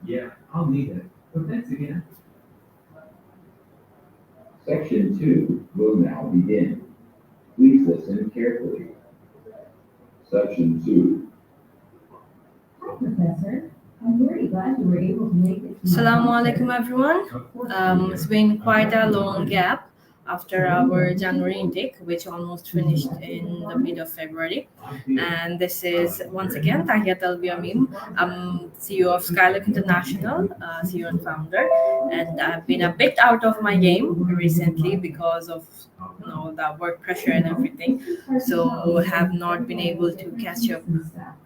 Yeah, I'll need it. But thanks again. Section 2 will now begin. Please listen carefully. Section 2. Hi, Professor. I'm very glad you were able to make it. Assalamu alaikum, everyone. It's been quite a long gap after our January intake, which almost finished in the mid of February. And this is once again Tahia Talbia Mim. I'm CEO of Skylark International, CEO and founder. And I've been a bit out of my game recently because of the work pressure and everything. So have not been able to catch up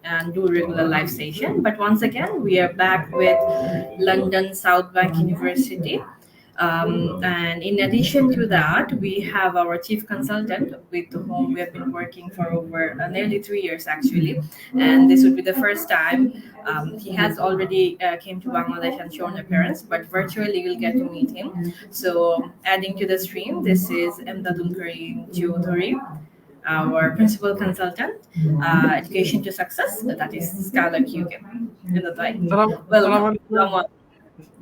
and do regular live session. But once again, we are back with London South Bank University. And in addition to that, we have our chief consultant with whom we have been working for over nearly 3 years actually. And this would be the first time he has already came to Bangladesh and shown appearance, but virtually you'll get to meet him. So adding to the stream, this is Amdadul Chowdhury, our principal consultant, education to success, that is Skylark UK. Welcome.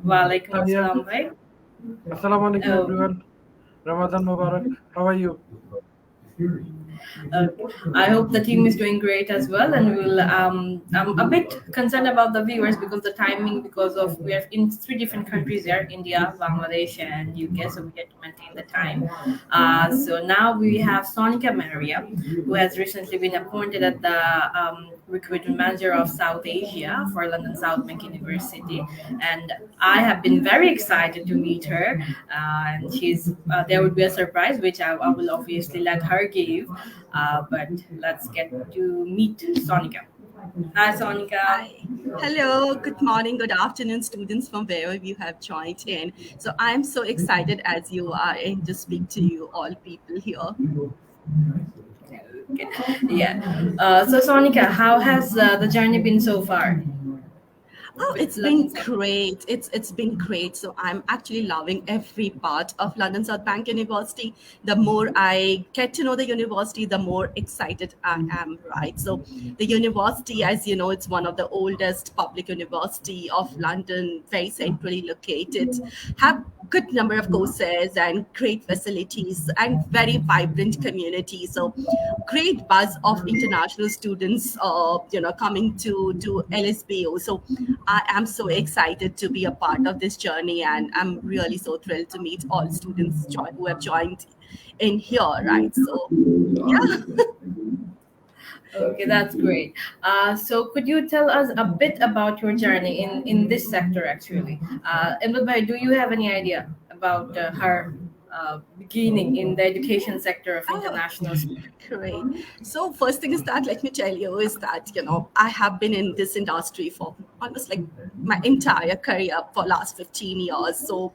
Walaikum assalam, bhai. Assalamu alaikum, everyone. Ramadan Mubarak. How are you? I hope the team is doing great as well, and we'll. I'm a bit concerned about the viewers because the timing, because of we are in 3 different countries there: India, Bangladesh, and UK. So we have to maintain the time. So now we have Sonika Meharia, who has recently been appointed as the recruitment manager of South Asia for London South Bank University, and I have been very excited to meet her. And she's there would be a surprise, which I will obviously let her give. But let's get to meet Sonika. Hi, Sonika. Hi. Hello, good morning, good afternoon, students from wherever you have joined in. So I'm so excited as you are in to speak to you all people here. Okay. Yeah. So Sonika, how has the journey been so far? Oh, it's been great. It's been great. So I'm actually loving every part of London South Bank University. The more I get to know the university, the more excited I am, right? So the university, as you know, it's one of the oldest public university of London, very centrally located, have good number of courses and great facilities and very vibrant community. So great buzz of international students, coming to LSBU. So I am so excited to be a part of this journey, and I'm really so thrilled to meet all students who have joined in here, right? So, yeah. Okay, that's great. So could you tell us a bit about your journey in this sector, actually? Amdadul, do you have any idea about her beginning in the education sector of international students? Great. So first thing is that, let me tell you, is that, I have been in this industry for almost like my entire career for last 15 years. So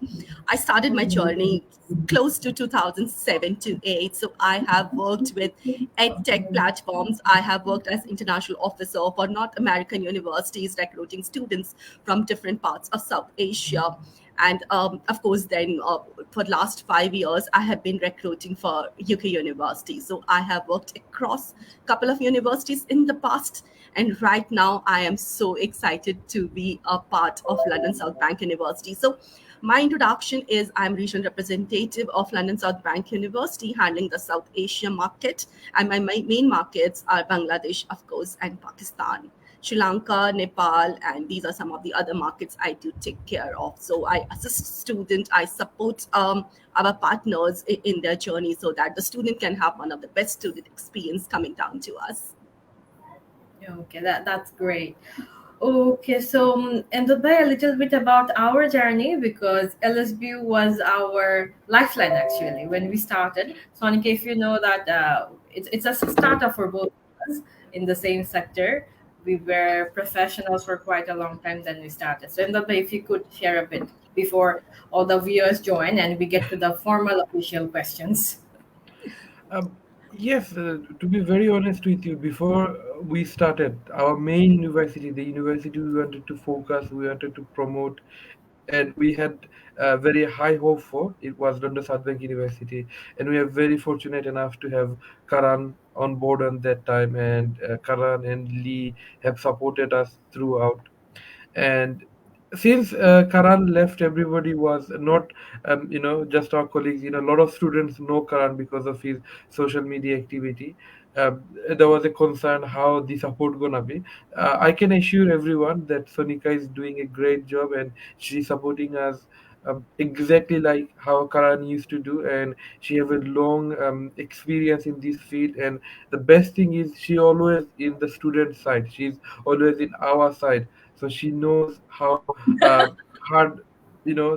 I started my journey close to 2007 to 8. So I have worked with ed tech platforms. I have worked as international officer for North American universities, recruiting students from different parts of South Asia. And of course, then for the last 5 years, I have been recruiting for UK universities. So I have worked across a couple of universities in the past. And right now, I am so excited to be a part of London South Bank University. So my introduction is I'm regional representative of London South Bank University, handling the South Asia market. And my main markets are Bangladesh, of course, and Pakistan. Sri Lanka, Nepal, and these are some of the other markets I do take care of. So I assist students, I support our partners in their journey so that the student can have one of the best student experience coming down to us. Okay, that's great. Okay, so and a little bit about our journey, because LSBU was our lifeline actually when we started. Sonika, if you know that it's a startup for both of us in the same sector. We were professionals for quite a long time then we started. So if you could share a bit before all the viewers join and we get to the formal official questions. Yes, to be very honest with you, before we started our main university, the university we wanted to focus, we wanted to promote, and we had very high hope for, it was London South Bank University. And we are very fortunate enough to have Karan on board on that time, and Karan and Lee have supported us throughout. And since Karan left, everybody was not, just our colleagues. A lot of students know Karan because of his social media activity. There was a concern how the support gonna be. I can assure everyone that Sonika is doing a great job and she's supporting us exactly like how Karan used to do, and she have a long experience in this field. And the best thing is she always in the student side. She's always in our side, so she knows how hard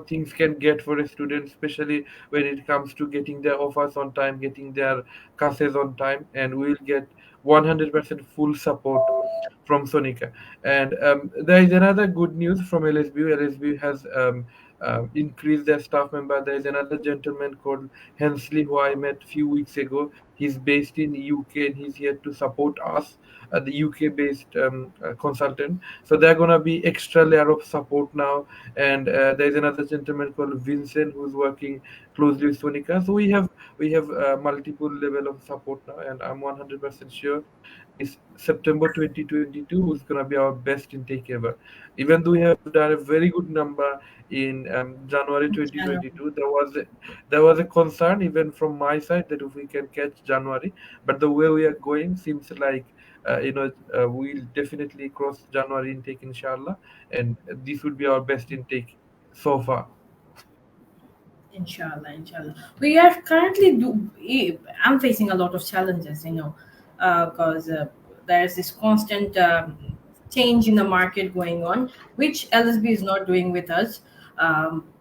things can get for a student, especially when it comes to getting their offers on time, getting their classes on time, and we'll get 100% full support from Sonika. And there is another good news from LSBU. LSBU has increased their staff member. There is another gentleman called Hensley who I met few weeks ago. He's based in UK and he's here to support us, the UK based consultant. So they're gonna be extra layer of support now. And there is another gentleman called Vincent who's working closely with Sonika. So we have multiple level of support now, and I'm 100% sure this September 2022 is gonna be our best intake ever. Even though we have done a very good number in January January. 2022, there was a concern even from my side that if we can catch January, but the way we are going seems like we'll definitely cross January intake inshallah, and this would be our best intake so far. Inshallah, inshallah. We are currently I'm facing a lot of challenges, because there's this constant change in the market going on, which LSB is not doing with us.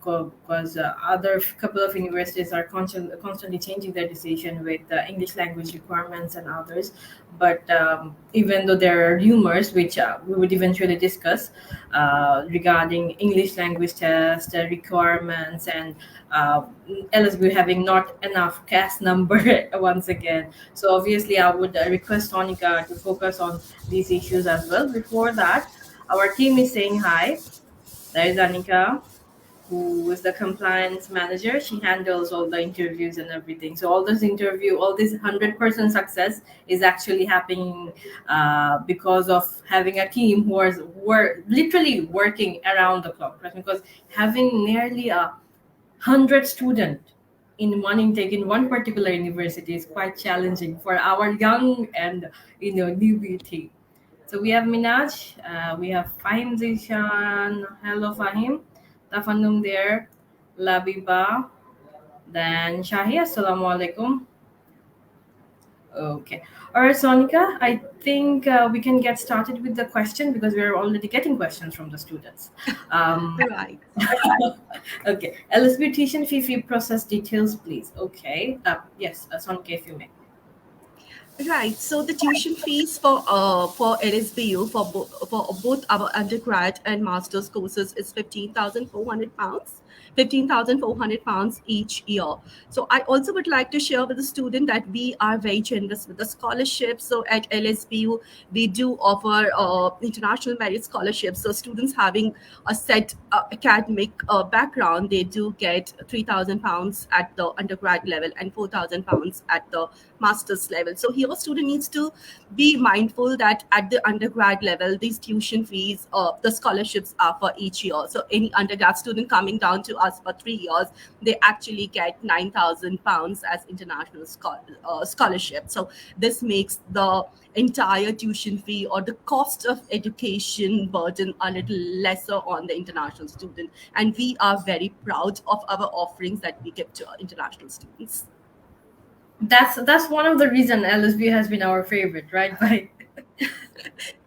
Because other couple of universities are constantly changing their decision with English language requirements and others. But even though there are rumors, which we would eventually discuss, regarding English language test requirements and LSB having not enough cast number once again. So obviously, I would request Sonika to focus on these issues as well. Before that, our team is saying hi. There is Anika, who is the compliance manager. She handles all the interviews and everything. So all this 100% success is actually happening because of having a team who were literally working around the clock. Right? Because having nearly 100 student in one intake in one particular university is quite challenging for our young and newbie team. So we have Minaj, we have Fahim Zishan, hello Fahim, Tafannum there, Labiba, then Shahi, assalamu alaikum. Okay. All right, Sonika, I think we can get started with the question because we're already getting questions from the students. Right. Okay. LSB tuition fee process details, please. Okay. Yes, Sonika, if you may. Right. So the tuition fees for LSBU for both our undergrad and master's courses is £15,400. £15,400 each year. So I also would like to share with the student that we are very generous with the scholarships. So at LSBU, we do offer international merit scholarships. So students having a set academic background, they do get £3,000 at the undergrad level and £4,000 at the master's level. So here a student needs to be mindful that at the undergrad level, these tuition fees, the scholarships are for each year. So any undergrad student coming down to us for 3 years, they actually get £9,000 as international scholarship. So this makes the entire tuition fee or the cost of education burden a little lesser on the international student. And we are very proud of our offerings that we give to our international students. That's one of the reason LSB has been our favorite, right?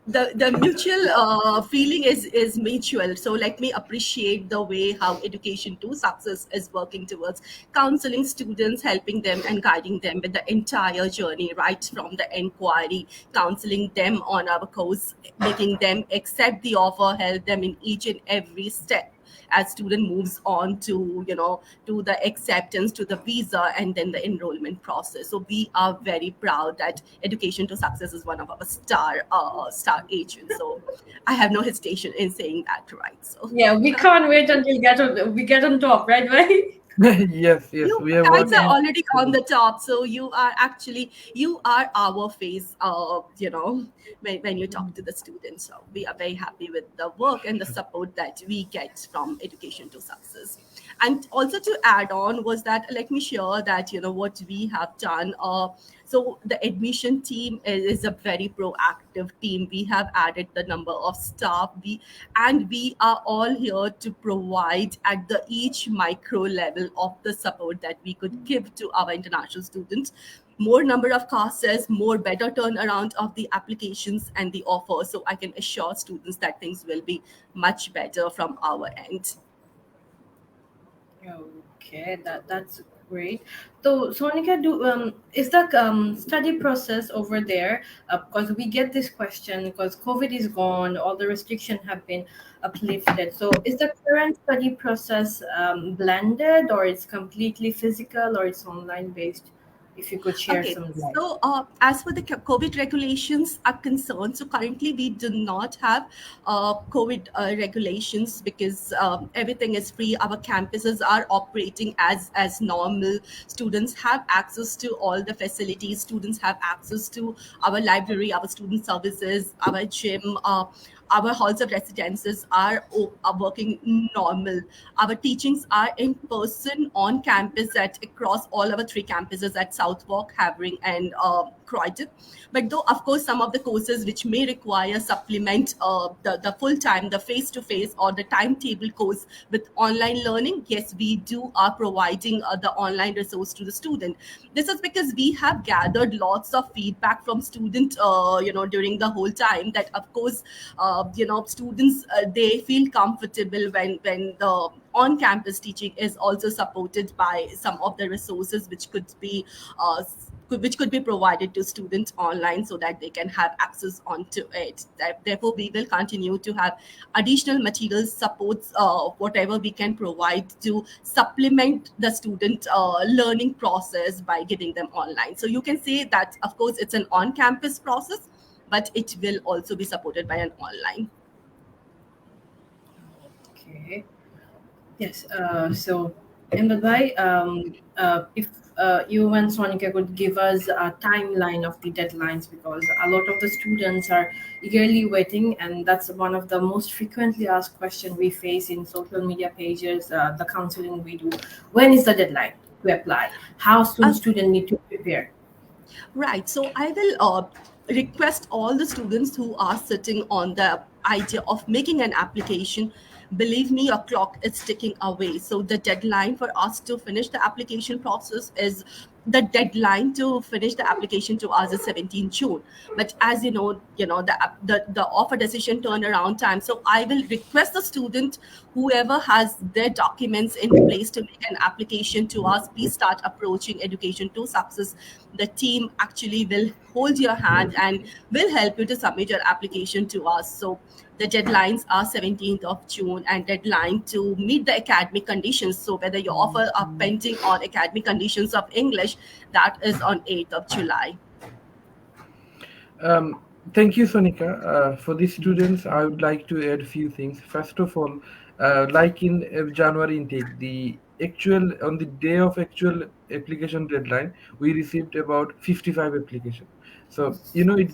The mutual feeling is mutual. So let me appreciate the way how Education to Success is working towards counseling students, helping them and guiding them with the entire journey, right from the inquiry, counseling them on our course, making them accept the offer, help them in each and every step as student moves on to to the acceptance, to the visa, and then the enrollment process. So we are very proud that Education to Success is one of our star agents. So I have no hesitation in saying that, right? So Yeah, we can't wait until we get on top, right? Yes, You we are guys are working. already on the top, so you are our face, when you talk to the students. So we are very happy with the work and the support that we get from Education to Success. And also to add on was that, let me share that, what we have done. So the admission team is a very proactive team. We have added the number of staff. We are all here to provide at the each micro level of the support that we could give to our international students. More number of classes, more better turnaround of the applications and the offer. So I can assure students that things will be much better from our end. Okay, that's great. So, Sonika, is the study process over there? Because we get this question because COVID is gone, all the restrictions have been uplifted. So, is the current study process blended, or it's completely physical, or it's online based? If you could share Okay, some light. so as for the COVID regulations are concerned, so currently we do not have COVID regulations because everything is free. Our campuses are operating as normal. Students have access to all the facilities. Students have access to our library, our student services, our gym. Our halls of residences are working normal. Our teachings are in person on campus at across all our three campuses at Southwark, Havering, and Croydon. But though, of course, some of the courses which may require supplement the full time, the face to face, or the timetable course with online learning, yes, we are providing the online resource to the student. This is because we have gathered lots of feedback from students, during the whole time that, of course, students they feel comfortable when the on-campus teaching is also supported by some of the resources which could be provided to students online so that they can have access onto it. Therefore, we will continue to have additional materials, supports, whatever we can provide to supplement the student learning process by giving them online. So you can say that, of course, it's an on-campus process, but it will also be supported by an online. Okay. Yes. So, Amdadul, if you and Sonika could give us a timeline of the deadlines, because a lot of the students are eagerly waiting, and that's one of the most frequently asked question we face in social media pages, the counseling we do. When is the deadline to apply? How soon Uh, student need to prepare? Right. So I will request all the students who are sitting on the idea of making an application. Believe me, your clock is ticking away. So the deadline for us to finish the application process is the deadline to finish the application to us is 17 June. But as the offer decision turnaround time. So I will request the student, whoever has their documents in place to make an application to us, please start approaching Education to Success. The team actually will hold your hand and will help you to submit your application to us. So the deadlines are 17th of June and deadline to meet the academic conditions. So whether your offer are pending on academic conditions of English, that is on 8th of July. Thank you, Sonika. For the students, I would like to add a few things. First of all, like in January intake, on the day of actual application deadline, we received about 55 applications. So it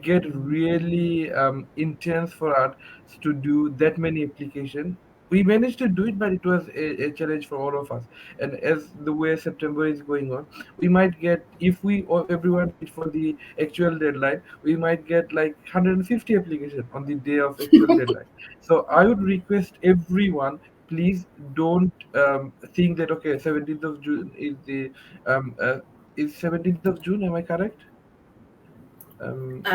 get really intense for us to do that many applications. We managed to do it, but it was a challenge for all of us. And as the way September is going on, we might get, if we or everyone wait for the actual deadline, we might get like 150 applications on the day of actual deadline. So I would request everyone, please don't think that okay, 17th of June is 17th of June. Am I correct?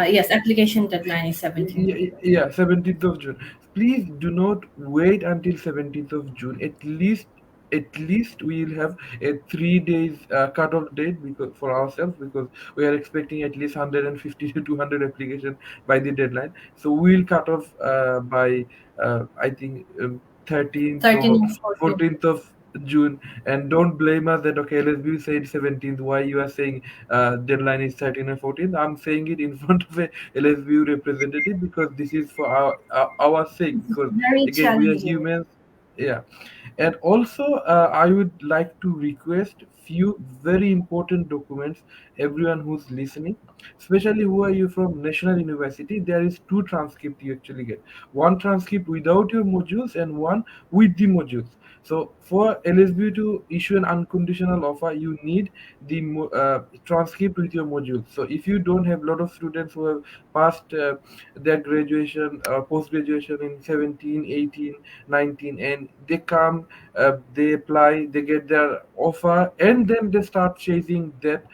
Yes, application deadline is 17th of June. Yeah, 17th of June. Please do not wait until 17th of June. At least we will have a 3 days cutoff date because for ourselves, because we are expecting at least 150 to 200 applications by the deadline. So we'll cut off by I think 13th 13 or and 14. 14th of June. And don't blame us that okay, LSBU said 17th. Why you are saying deadline is 13th and 14th? I'm saying it in front of a LSBU representative because this is for our sake. Because Very again, we are challenging. humans. Yeah. And also, I would like to request few very important documents. Everyone who's listening, especially who are you from National University, there is two transcript you actually get. One transcript without your modules and one with the modules. So for LSBU to issue an unconditional offer, you need the transcript with your modules. So if you don't have a lot of students who have passed their graduation or post graduation in 17, 18, 19, and they come, they apply, they get their offer, and then they start chasing that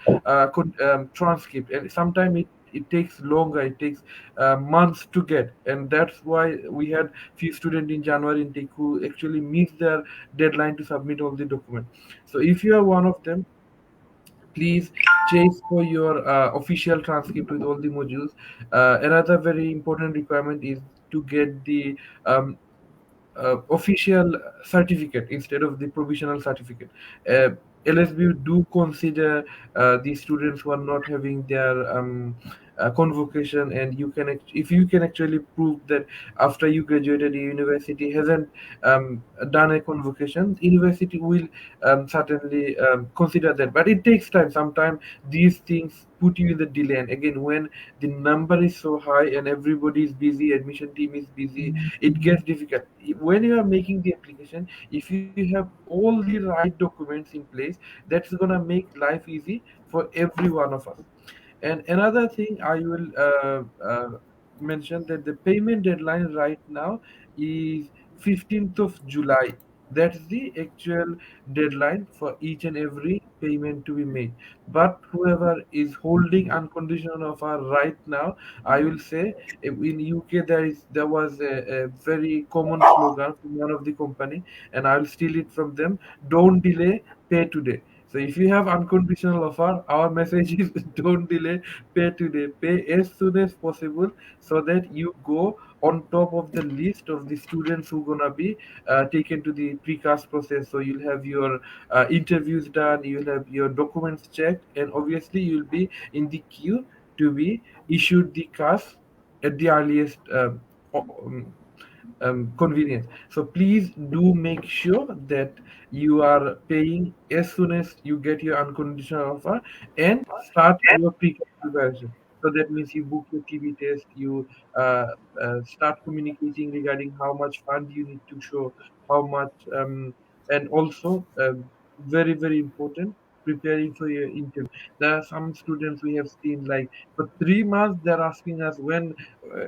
transcript, and sometimes it takes longer, it takes months to get, and that's why we had few students in January intake who actually missed their deadline to submit all the documents. So if you are one of them, please chase for your official transcript with all the modules. Another very important requirement is to get the official certificate instead of the provisional certificate. Uh, LSBU do consider the students who are not having their convocation, and if you can actually prove that after you graduated, the university hasn't done a convocation, university will certainly consider that. But it takes time. Sometimes these things put you in the delay. And again, when the number is so high and everybody is busy, admission team is busy, it gets difficult. When you are making the application, if you have all the right documents in place, that's gonna make life easy for every one of us. And another thing I will mention, that the payment deadline right now is 15th of July. That's the actual deadline for each and every payment to be made. But whoever is holding unconditional offer right now, I will say, in UK there was a very common slogan from one of the company, and I'll steal it from them: don't delay, pay today. So if you have unconditional offer, our message is don't delay, pay today, pay as soon as possible, so that you go on top of the list of the students who gonna be taken to the precast process. So you'll have your interviews done, you'll have your documents checked, and obviously you'll be in the queue to be issued the cast at the earliest convenience. So please do make sure that you are paying as soon as you get your unconditional offer, and start your preparation. So that means you book your TB test, you start communicating regarding how much fund you need to show, how much, and also very very important, preparing for your interview. There are some students we have seen, like for 3 months they're asking us when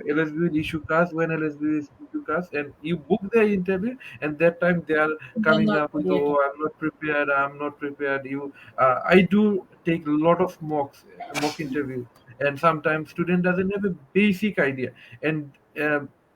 LSB will issue cast, when LSB will issue cast, and you book their interview, and that time they are They're coming not up with, ready at oh, all. I'm not prepared, I'm not prepared. I do take a lot of mock interview, and sometimes student doesn't have a basic idea. And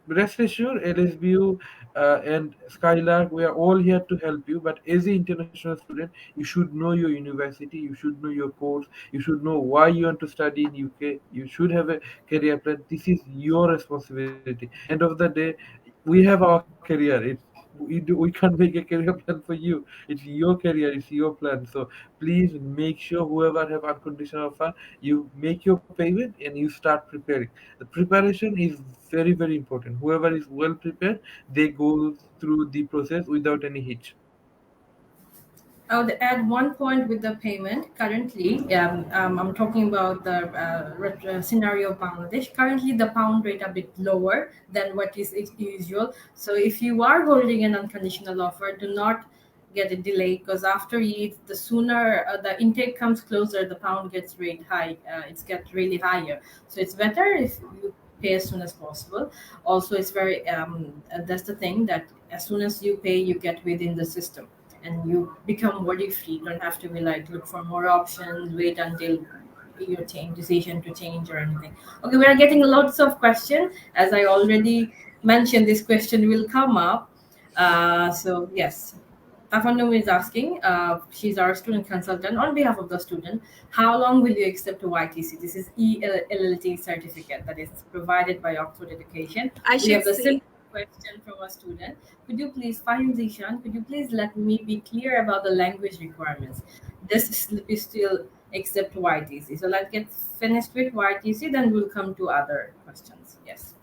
rest assured, LSBU and Skylark, we are all here to help you. But as an international student, you should know your university, you should know your course, you should know why you want to study in UK, you should have a career plan. This is your responsibility. End of the day, we have our career. We can't make a career plan for you. It's your career, it's your plan. So please make sure whoever have unconditional offer, you make your payment and you start preparing. The preparation is very very important. Whoever is well prepared, they go through the process without any hitch. I would add one point with the payment. Currently, I'm talking about the scenario of Bangladesh. Currently, the pound rate a bit lower than what is usual. So if you are holding an unconditional offer, do not get it delayed, because after Eid, the sooner the intake comes closer, the pound gets rate high. It's get really higher. So it's better if you pay as soon as possible. Also, it's very that's the thing, that as soon as you pay, you get within the system and you become worry free. You don't have to be like look for more options, wait until your change decision to change or anything. Okay, we are getting lots of questions. As I already mentioned, this question will come up. So yes, Tafanum is asking, she's our student consultant on behalf of the student. How long will you accept a YTC? This is ELLT certificate that is provided by Oxford Education. I We have should the say, simple question from a student. Could you please, Fahim Zishan, could you please let me be clear about the language requirements? This slip is still accept YTC. So let's get finished with YTC, then we'll come to other questions. Yes.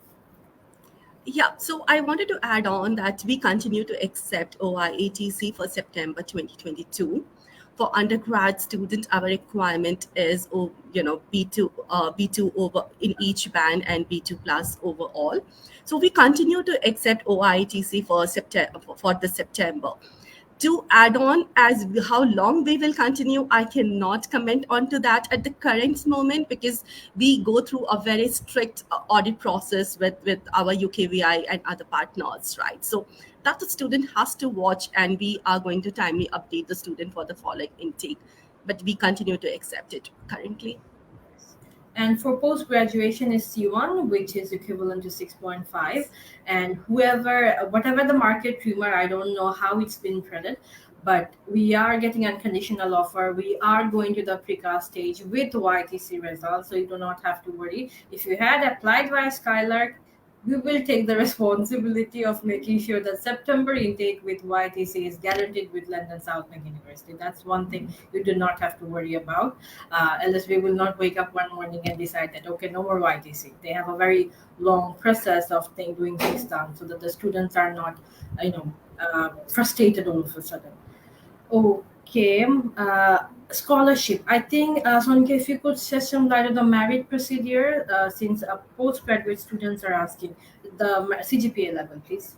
Yeah, so I wanted to add on that we continue to accept 𝗦𝗍𝗍𝗶 for September 2022. For undergrad student, our requirement is, B2 over in each band and B2 plus overall. So we continue to accept 𝗦𝗍𝗍𝗶 for September for the September. To add on as how long we will continue, I cannot comment on to that at the current moment, because we go through a very strict audit process with our UKVI and other partners, right? So that the student has to watch, and we are going to timely update the student for the following intake. But we continue to accept it currently. And for post graduation is C1, which is equivalent to 6.5. And whatever the market rumor, I don't know how it's been printed, but we are getting unconditional offer. We are going to the precast stage with YTC results, so you do not have to worry. If you had applied via Skylark, we will take the responsibility of making sure that September intake with YTC is guaranteed with London Southbank University. That's one thing you do not have to worry about. LSB will not wake up one morning and decide that, okay, no more YTC. They have a very long process of doing things done, so that the students are not, frustrated all of a sudden. Okay. Scholarship. I think, Sonika, if you could shed some light on the merit procedure, since postgraduate students are asking the CGPA level, please.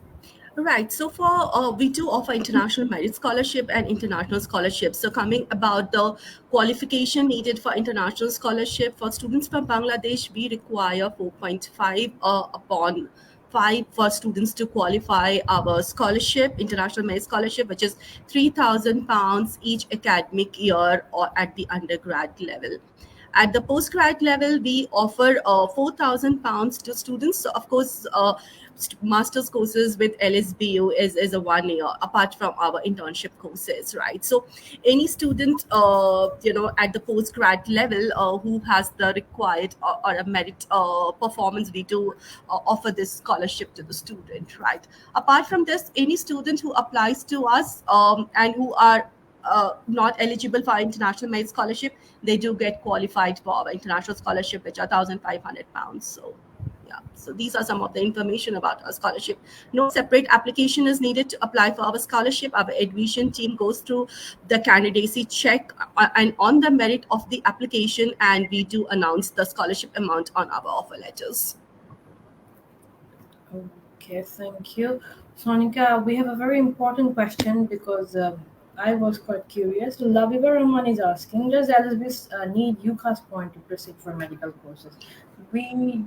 Right. So for we do offer international merit scholarship and international scholarship. So coming about the qualification needed for international scholarship for students from Bangladesh, we require 4.5 upon 5 for students to qualify our scholarship, international merit scholarship, which is £3,000 each academic year or at the undergrad level. At the postgrad level, we offer £4,000 to students. So of course, master's courses with LSBU is a 1 year, apart from our internship courses, right? So any student, at the postgrad level who has the required or a merit performance, we do offer this scholarship to the student, right? Apart from this, any student who applies to us and who are not eligible for international merit scholarship, they do get qualified for our international scholarship, which are £1,500. So yeah, so these are some of the information about our scholarship. No separate application is needed to apply for our scholarship. Our admission team goes through the candidacy check and on the merit of the application, and we do announce the scholarship amount on our offer letters. Okay, thank you. Sonika, we have a very important question, because I was quite curious. Labiba Rahman is asking, does LSB need UCAS point to proceed for medical courses? We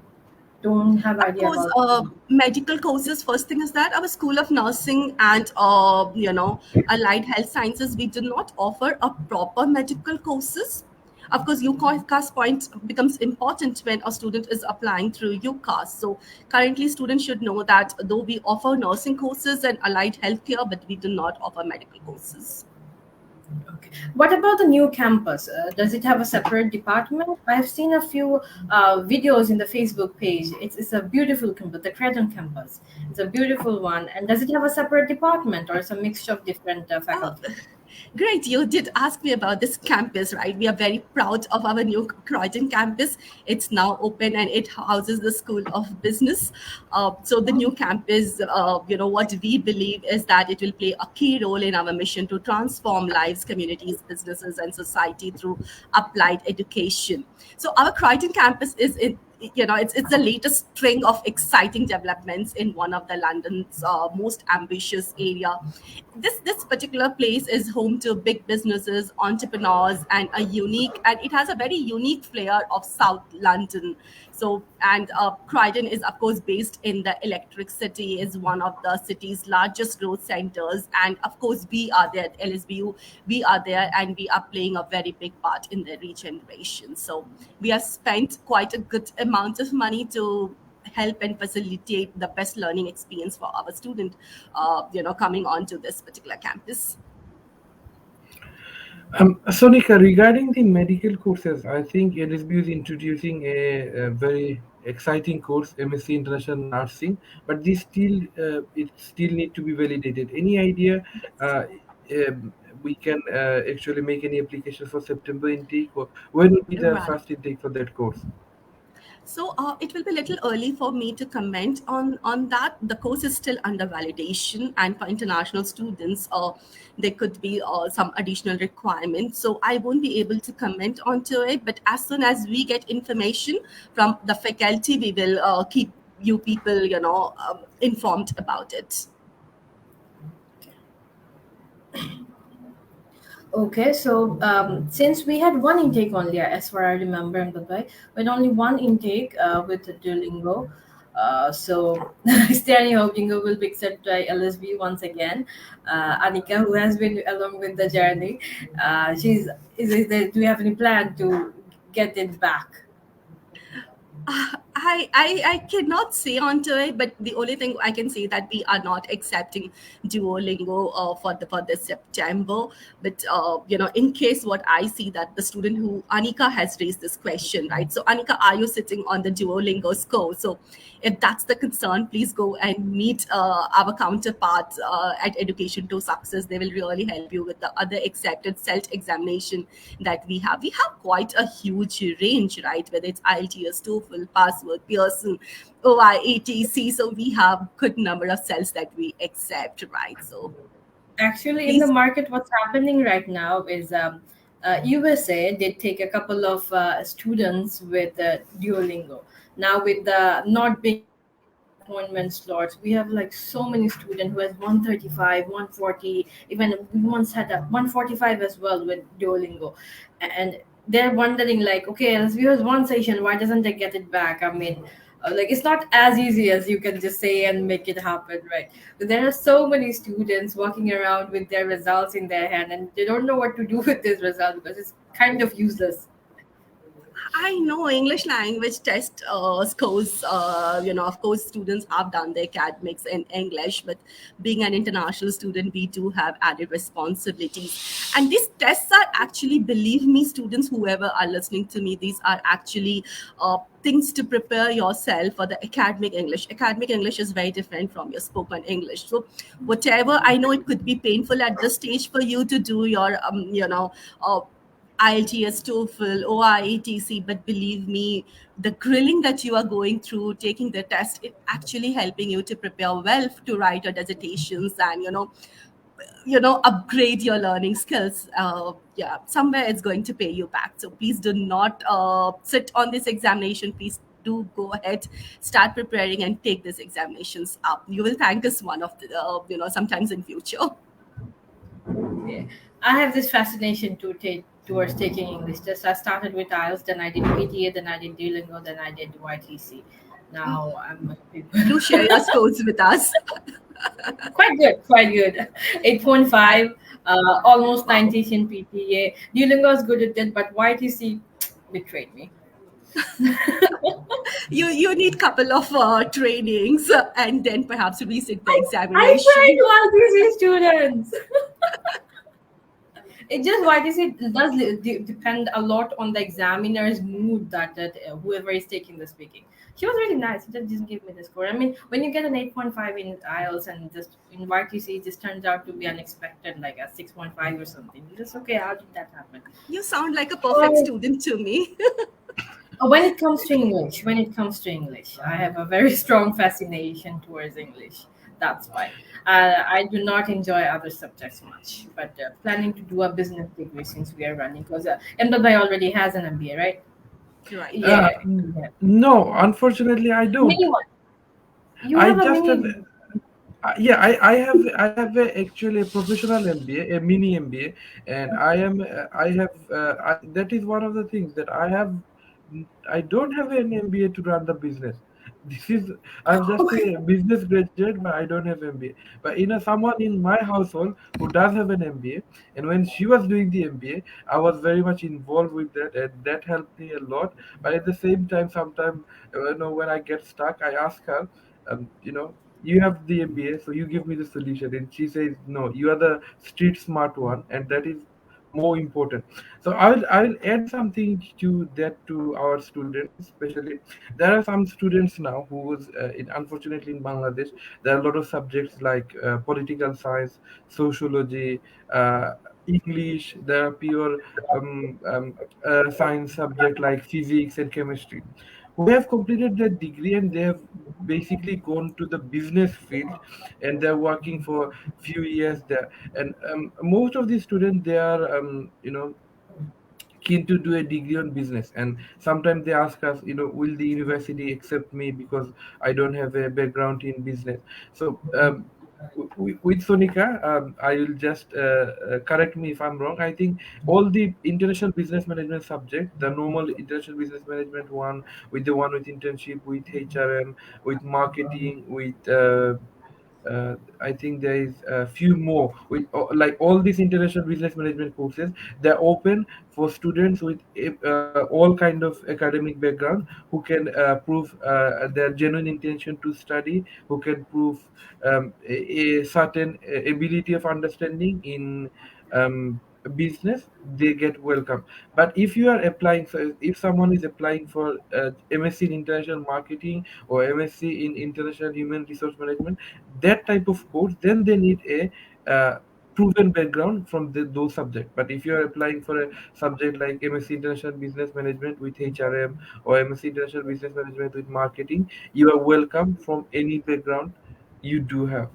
don't have idea Of course, about medical courses, first thing is that our School of Nursing and Allied Health Sciences, we do not offer a proper medical courses. Of course, UCAS point becomes important when a student is applying through UCAS. So currently, students should know that though we offer nursing courses and allied healthcare, but we do not offer medical courses. Okay. What about the new campus? Does it have a separate department? I have seen a few videos in the Facebook page. It's a beautiful campus, the Creighton campus. It's a beautiful one. And does it have a separate department, or it's a mixture of different faculty? Great, you did ask me about this campus, right? We are very proud of our new Croydon campus. It's now open and it houses the School of Business. So the new campus, what we believe is that it will play a key role in our mission to transform lives, communities, businesses, and society through applied education. So our Croydon campus is it's the latest string of exciting developments in one of the London's most ambitious area. This particular place is home to big businesses, entrepreneurs, and it has a very unique flair of South London. So, and Croydon is of course based in the Electric City, is one of the city's largest growth centers, and of course we are there at LSBU. We are there, and we are playing a very big part in the regeneration. So we have spent quite a good amount of money to help and facilitate the best learning experience for our student, coming on to this particular campus. Sonika, regarding the medical courses, I think LSBU is introducing a very exciting course, MSc International Nursing, but this it still need to be validated. Any idea we can actually make any application for September intake, or when will be the first intake for that course? So it will be a little early for me to comment on that. The course is still under validation, and for international students, there could be some additional requirements. So I won't be able to comment onto it. But as soon as we get information from the faculty, we will keep you people, informed about it. Okay, so since we had one intake only, as far I remember, in Dubai, we had only one intake with the Duolingo. So Styani Hobingo will be accepted by LSB once again. Anika, who has been along with the journey, do you have any plan to get it back? I cannot say onto it, but the only thing I can say that we are not accepting Duolingo for the September. But in case what I see that the student who Anika has raised this question, right? So Anika, are you sitting on the Duolingo score? So if that's the concern, please go and meet our counterparts at Education to Success. They will really help you with the other accepted self-examination that we have. We have quite a huge range, right? Whether it's IELTS, TOEFL, Password, Pearson, 𝗦𝗍𝗍𝗶. So we have good number of cells that we accept, right? So Actually, in the market, what's happening right now is USA did take a couple of students with Duolingo. Now, with the not being appointment slots, we have like so many students who has 135, 140, even we once had a 145 as well with Duolingo. And they're wondering like, okay, let's view one session, why doesn't they get it back? I mean, like it's not as easy as you can just say and make it happen, right? But there are so many students walking around with their results in their hand and they don't know what to do with this result because it's kind of useless. I know English language test scores, of course, students have done their academics in English, but being an international student, we do have added responsibilities. And these tests are actually, believe me, students, whoever are listening to me, these are actually things to prepare yourself for the academic English. Academic English is very different from your spoken English. So whatever, I know it could be painful at this stage for you to do your, IELTS, TOEFL, 𝗦𝗍𝗍𝗶, but believe me, the grilling that you are going through, taking the test, it actually helping you to prepare well to write your dissertations and, upgrade your learning skills. Somewhere it's going to pay you back. So please do not sit on this examination. Please do go ahead, start preparing and take these examinations up. You will thank us one of the, sometimes in future. Yeah. I have this fascination towards taking English tests. I started with IELTS, then I did PTA, then I did Duolingo, then I did YTC. Now I'm Do share your scores with us. quite good. 8.5, almost 90 in PTA. Duolingo is good at that, but YTC betrayed me. You need couple of trainings and then perhaps resit the I examination. tried YTC students. It just YTC does depend a lot on the examiner's mood that whoever is taking the speaking. She was really nice. She just didn't give me the score. I mean, when you get an 8.5 in IELTS and just in YTC, it just turns out to be unexpected, like a 6.5 or something. Just okay, how did that happen? You sound like a perfect student to me. When it comes to English, I have a very strong fascination towards English. That's why I do not enjoy other subjects much. But planning to do a business degree since we are running because Amdadul already has an MBA, right? Right. Yeah. No, unfortunately, I don't. Mini one. You I have a just mini. I have actually a professional MBA, a mini MBA, and that is one of the things that I don't have an MBA to run the business. I'm just a business graduate, but I don't have MBA. But someone in my household who does have an MBA, and when she was doing the MBA, I was very much involved with that, and that helped me a lot. But at the same time, sometimes when I get stuck, I ask her, you have the MBA, so you give me the solution. And she says, no, you are the street smart one, and that is more important. So I'll add something to that to our students, especially there are some students now who unfortunately in Bangladesh there are a lot of subjects like political science, sociology, English. There are pure science subject like physics and chemistry. who have completed their degree and they have basically gone to the business field, and they're working for few years there. And most of these students, they are keen to do a degree on business, and sometimes they ask us, will the university accept me because I don't have a background in business. So with Sonika, I will just correct me if I'm wrong. I think all the international business management subject, the normal international business management one, with the one with internship, with HRM, with marketing, with I think there is a few more with like all these international business management courses. They're open for students with all kind of academic background who can prove their genuine intention to study, who can prove a certain ability of understanding in business. They get welcome. But if you are applying for, if someone is applying for MSc in international marketing or MSc in international human resource management, that type of course, then they need a proven background from those subjects. But if you are applying for a subject like MSc International Business Management with HRM or MSc International Business Management with marketing, you are welcome from any background you do have.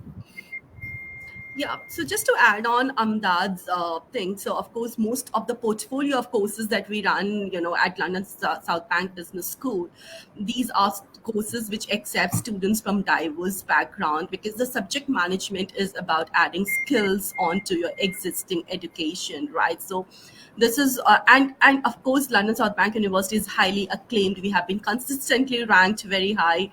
Yeah, so just to add on Amdad's thing, so of course, most of the portfolio of courses that we run, at London South Bank Business School, these are courses which accept students from diverse background, because the subject management is about adding skills onto your existing education, right? So this is and of course, London South Bank University is highly acclaimed. We have been consistently ranked very high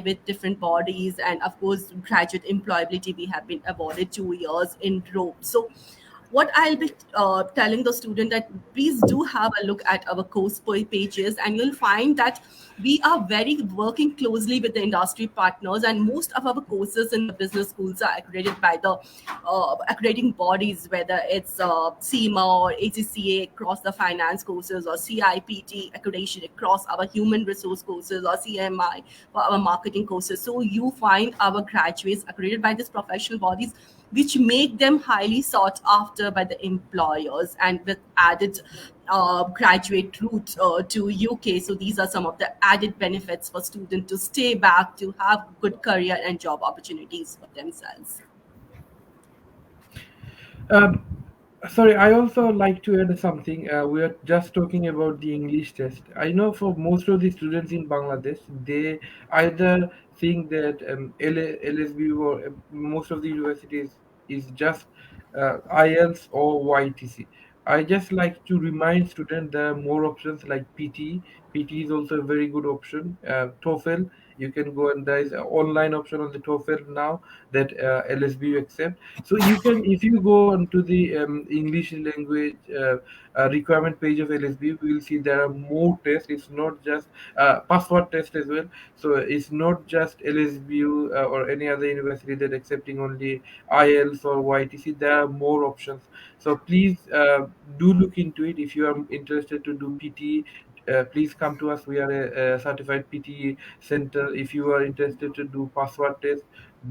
with different bodies, and of course, graduate employability, we have been awarded 2 years in row. So what I'll be telling the student, that please do have a look at our course pages, and you'll find that we are very working closely with the industry partners, and most of our courses in the business schools are accredited by the accrediting bodies, whether it's SEMA or ACCA across the finance courses, or CIPT accreditation across our human resource courses, or CMI for our marketing courses. So you find our graduates accredited by these professional bodies, which make them highly sought after by the employers, and with added graduate route to UK. So these are some of the added benefits for students to stay back, to have good career and job opportunities for themselves. Um, Sorry, I also like to add something. We are just talking about the English test. I know for most of the students in Bangladesh, they either think that LSBU or most of the universities is just IELTS or YTC. I just like to remind students there are more options like PT. PT is also a very good option. TOEFL, you can go, and there is an online option on the TOEFL now that LSBU accept. So you can, if you go onto the English language requirement page of LSB, we will see there are more tests. It's not just password test as well. So it's not just LSBU or any other university that accepting only IELTS or YTC. There are more options. So please do look into it. If you are interested to do PT, please come to us. We are a certified PT center. If you are interested to do password test,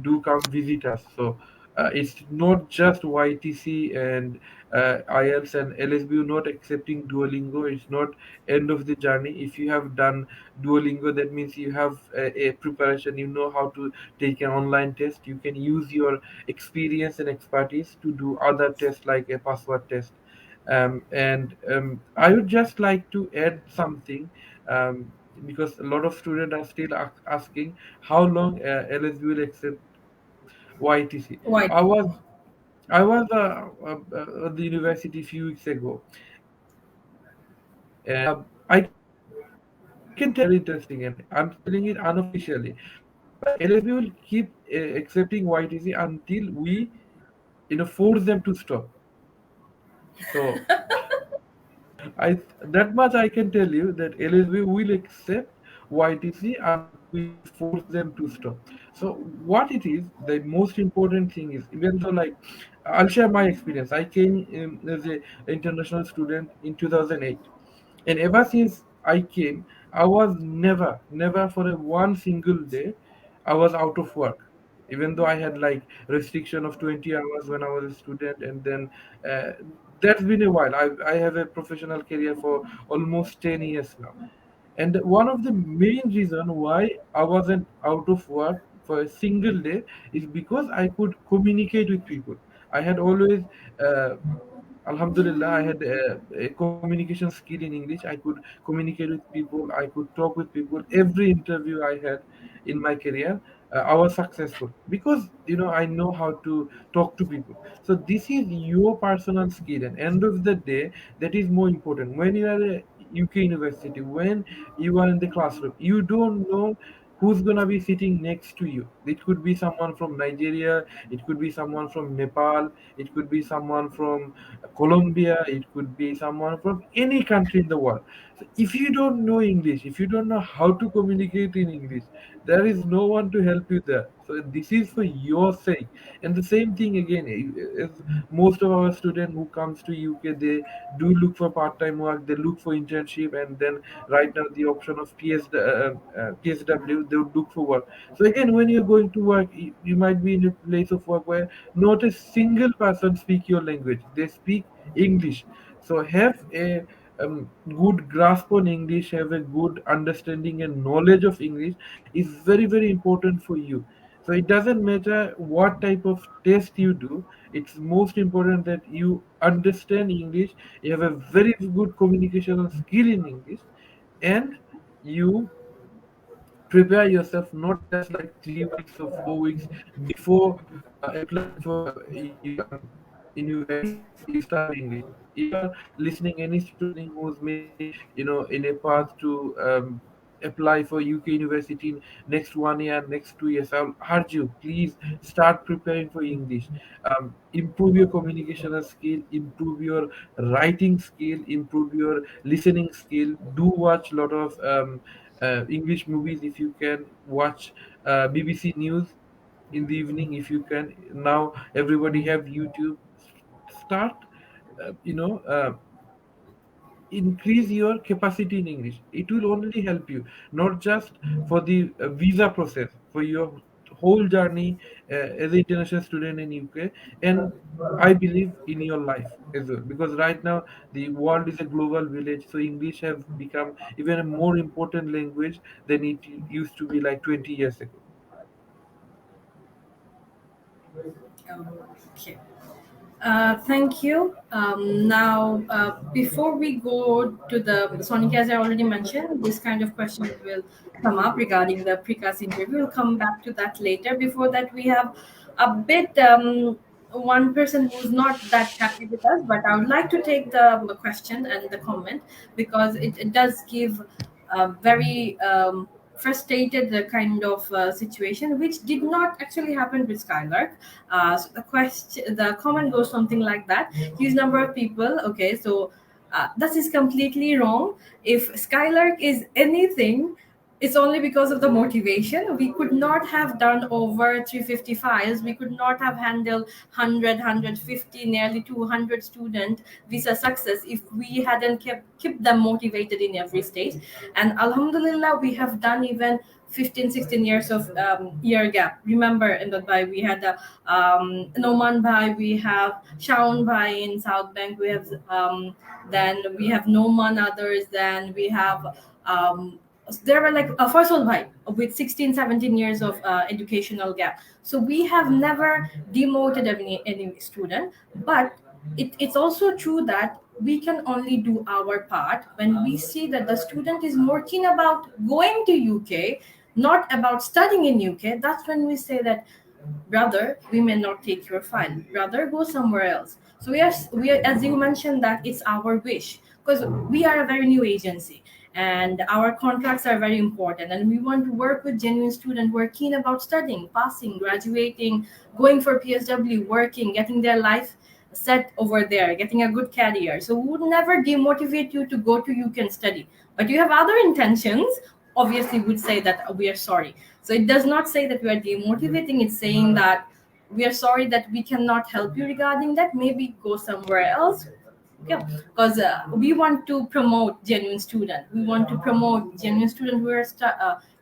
do come visit us. So it's not just YTC and IELTS and LSBU not accepting Duolingo. It's not end of the journey. If you have done Duolingo, that means you have a preparation. You know how to take an online test. You can use your experience and expertise to do other tests like a password test. And I would just like to add something. Because a lot of students are still asking how long LSB will accept YTC. Why? I was at the university a few weeks ago, and I can tell you something very interesting, and I'm telling it unofficially. Like LSB will keep accepting YTC until we, force them to stop. So I that much I can tell you that LSB will accept YTC until we force them to stop. So what it is, the most important thing is, even though like I'll share my experience. I came as a international student in 2008, and ever since I came, I was never for a one single day I was out of work. Even though I had like restriction of 20 hours when I was a student, and then that's been a while. I have a professional career for almost 10 years now, And one of the main reason why I wasn't out of work for a single day is because I could communicate with people. I had always, uh, Alhamdulillah, I had a communication skill in English. I could communicate with people. I could talk with people. Every interview I had in my career, I was successful because I know how to talk to people. So this is your personal skill, and end of the day, that is more important. When you are a UK university, when you are in the classroom, you don't know who's gonna be sitting next to you. It could be someone from Nigeria, it could be someone from Nepal, it could be someone from Colombia, it could be someone from any country in the world. So if you don't know English, if you don't know how to communicate in English, there is no one to help you there. So this is for your sake. And the same thing again, as most of our students who comes to UK, they do look for part-time work, they look for internship, and then right now the option of PSW, they would look for work. So again, when you're going to work, you might be in a place of work where not a single person speak your language. They speak English. So have a good grasp on English, have a good understanding and knowledge of English is very, very important for you. So it doesn't matter what type of test you do, it's most important that you understand English, you have a very good communication skill in English, and you prepare yourself not just like 3 weeks or 4 weeks before applying for in university, you start English. If you are listening any student who's maybe in a path to apply for UK university in next 1 year, next 2 years, I'll urge you, please start preparing for English. Improve your communication skill, improve your writing skill, improve your listening skill. Do watch a lot of English movies if you can. Watch BBC News in the evening if you can. Now everybody have YouTube. Start, you know, increase your capacity in English. It will only help you, not just for the visa process, for your whole journey as an international student in UK, and I believe in your life as well. Because right now the world is a global village, so English have become even a more important language than it used to be like 20 years ago. Okay. Thank you. Now, before we go to the Sonika, as I already mentioned, this kind of question will come up regarding the precast interview. We'll come back to that later. Before that, we have a bit one person who's not that happy with us, but I would like to take the question and the comment because it does give a very frustrated kind of situation, which did not actually happen with Skylark. So the comment goes something like that: huge number of people. Okay, so that is completely wrong. If Skylark is anything, it's only because of the motivation. We could not have done over 350 files. We could not have handled 150, nearly 200 student visa success if we hadn't kept them motivated in every stage. And Alhamdulillah, we have done even 15, 16 years of year gap. Remember, in that by we had Noman Bhai, we have Shaun Bhai in South Bank, we have then we have Noman others, then we have there were like a Faisal Bhai with 16, 17 years of educational gap. So we have never demoted any student, but it's also true that we can only do our part when we see that the student is more keen about going to UK, not about studying in UK. That's when we say that, brother, we may not take your file. Brother, go somewhere else. So we are, as you mentioned, that it's our wish because we are a very new agency and our contracts are very important, and we want to work with genuine students who are keen about studying, passing, graduating, going for PSW, working, getting their life set over there, getting a good career. So we would never demotivate you to go to UK and study, but you have other intentions, obviously would say that we are sorry. So it does not say that we are demotivating, it's saying that we are sorry that we cannot help you regarding that, maybe go somewhere else. Yeah, because we want to promote genuine student, we want to promote genuine student who are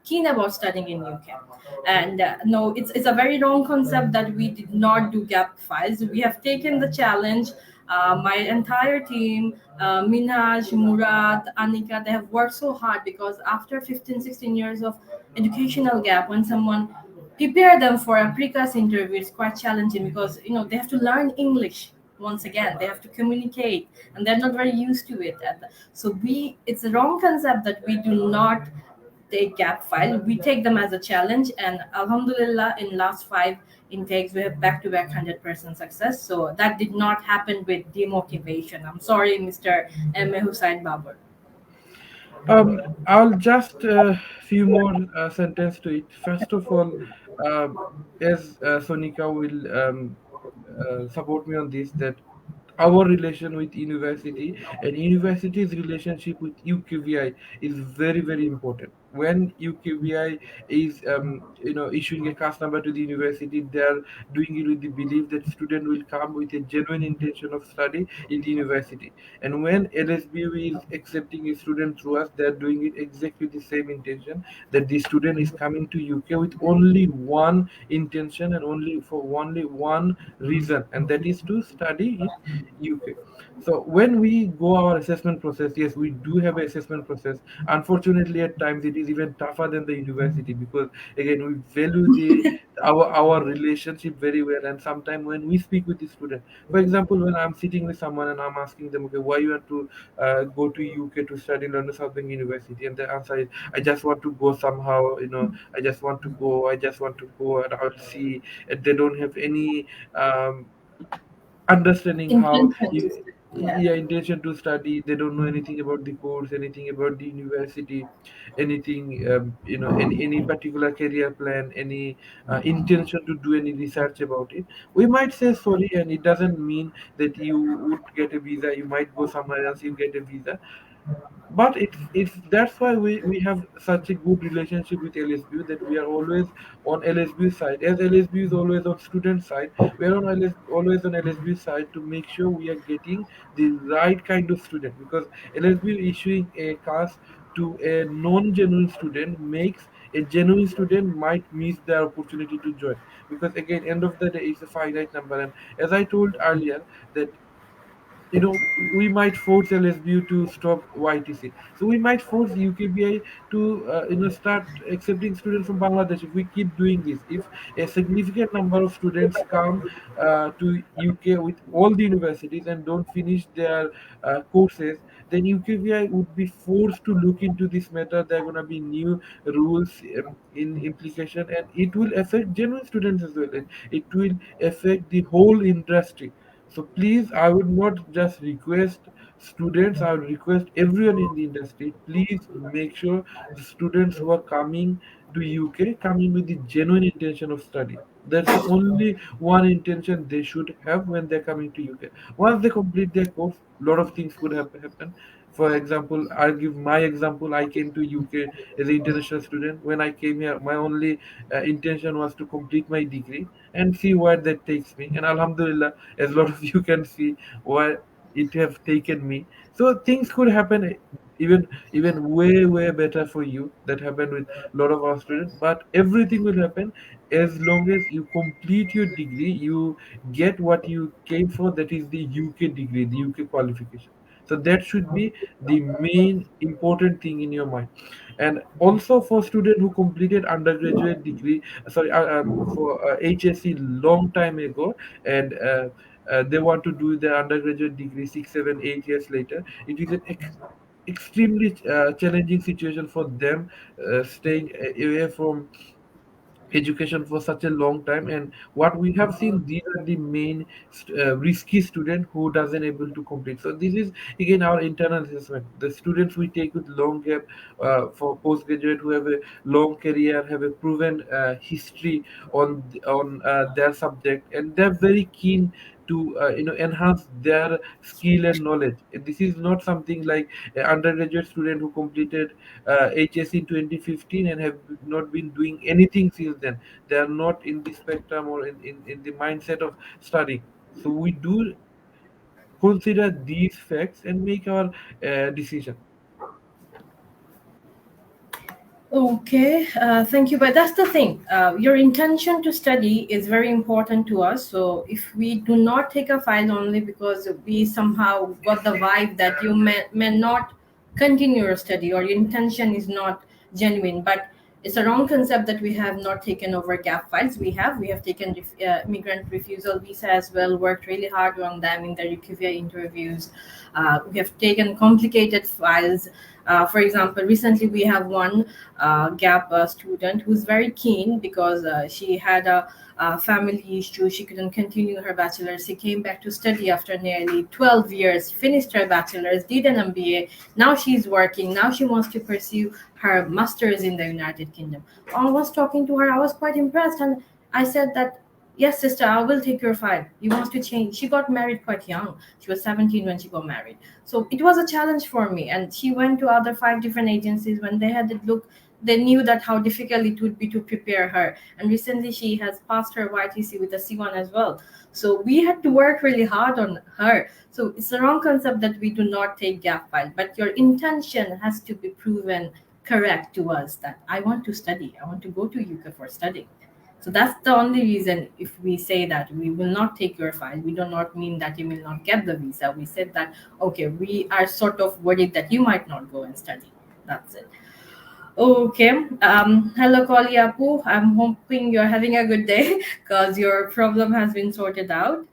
keen about studying in UK. And no, it's a very wrong concept that we did not do gap files. We have taken the challenge My entire team, Minhaj, Murad, Anika, they have worked so hard because after 15, 16 years of educational gap, when someone prepare them for a precast interview, it's quite challenging because they have to learn English once again. They have to communicate, and they're not very used to it. So it's a wrong concept that we do not take gap file. We take them as a challenge, and alhamdulillah, in last 5 intakes we have back-to-back 100% success. So that did not happen with demotivation. I'm sorry, Mr. 𝗦𝗍𝗍𝗶𝗿. I'll just few more sentence to it. First of all, as Sonika will support me on this, that our relation with university and university's relationship with UKVI is very, very important. When UKVI is issuing a class number to the university, they are doing it with the belief that student will come with a genuine intention of study in the university. And when LSBU is accepting a student through us, they are doing it exactly the same intention, that the student is coming to UK with only one intention and only one reason, and that is to study in UK. So when we go our assessment process, yes, we do have an assessment process. Unfortunately, at times it is even tougher than the university, because again we value the our relationship very well. And sometimes when we speak with the student, for example, when I'm sitting with someone and I'm asking them, okay, why you want to go to UK to study in London Southern University, and the answer is, I just want to go somehow, I just want to go, and I'll see. And they don't have any understanding how Intentions. Yeah. yeah, intention to study. They don't know anything about the course, anything about the university, anything any particular career plan, any intention to do any research about it. We might say sorry, and it doesn't mean that you would get a visa. You might go somewhere else, you get a visa. But it's that's why we have such a good relationship with LSBU, that we are always on LSBU side. As LSBU is always on student side, we are always on LSBU side to make sure we are getting the right kind of student, because LSBU issuing a class to a non-genuine student makes a genuine student might miss their opportunity to join, because again, end of the day, it's a finite number. And as I told earlier, that we might force LSBU to stop YTC. So we might force UKBI to, start accepting students from Bangladesh. If we keep doing this, if a significant number of students come to UK with all the universities and don't finish their courses, then UKBI would be forced to look into this matter. There are going to be new rules in implication, and it will affect genuine students as well. And it will affect the whole industry. So please, I would not just request students, I would request everyone in the industry, please make sure the students who are coming to UK coming with the genuine intention of study. That's the only one intention they should have when they're coming to UK. Once they complete their course, a lot of things could have happened. For example, I'll give my example. I came to UK as an international student. When I came here, my only intention was to complete my degree and see where that takes me. And Alhamdulillah, as a lot of you can see, where it have taken me. So things could happen even way better for you, that happened with a lot of our students. But everything will happen as long as you complete your degree, you get what you came for, that is the UK degree, the UK qualification. So that should be the main important thing in your mind. And also for student who completed undergraduate degree, sorry, for HSC long time ago, and they want to do their undergraduate degree 6, 7, 8 years later, it is an extremely challenging situation for them, staying away from education for such a long time. And what we have seen, these are the main risky student who doesn't able to complete. So this is again our internal assessment. The students we take with long gap, for postgraduate, who have a long career, have a proven history on their subject, and they're very keen to enhance their skill and knowledge. This is not something like an undergraduate student who completed HS in 2015 and have not been doing anything since then. They are not in the spectrum or in the mindset of studying. So we do consider these facts and make our decision. Okay, thank you. But that's the thing. Your intention to study is very important to us. So if we do not take a file only because we somehow got the vibe that you may not continue your study or your intention is not genuine, but it's a wrong concept that we have not taken over gap files. We have taken immigrant refusal visa as well. Worked really hard on them in the Requivia interviews. We have taken complicated files. For example, recently we have one gap student who's very keen because she had a family issue. She couldn't continue her bachelor's. She came back to study after nearly 12 years, finished her bachelor's, did an MBA. Now she's working. Now she wants to pursue her master's in the United Kingdom. I was talking to her. I was quite impressed. And I said that, yes, sister, I will take your file. You want to change. She got married quite young. She was 17 when she got married. So it was a challenge for me. And she went to other 5 different agencies. When they had it look, they knew that how difficult it would be to prepare her. And recently she has passed her YTC with a C1 as well. So we had to work really hard on her. So it's a wrong concept that we do not take gap file, but your intention has to be proven correct to us that I want to study. I want to go to UK for studying. So that's the only reason if we say that we will not take your file, we do not mean that you will not get the visa. We said that, okay, we are sort of worried that you might not go and study. That's it. Okay. Hello, Kali Apu. I'm hoping you're having a good day because your problem has been sorted out.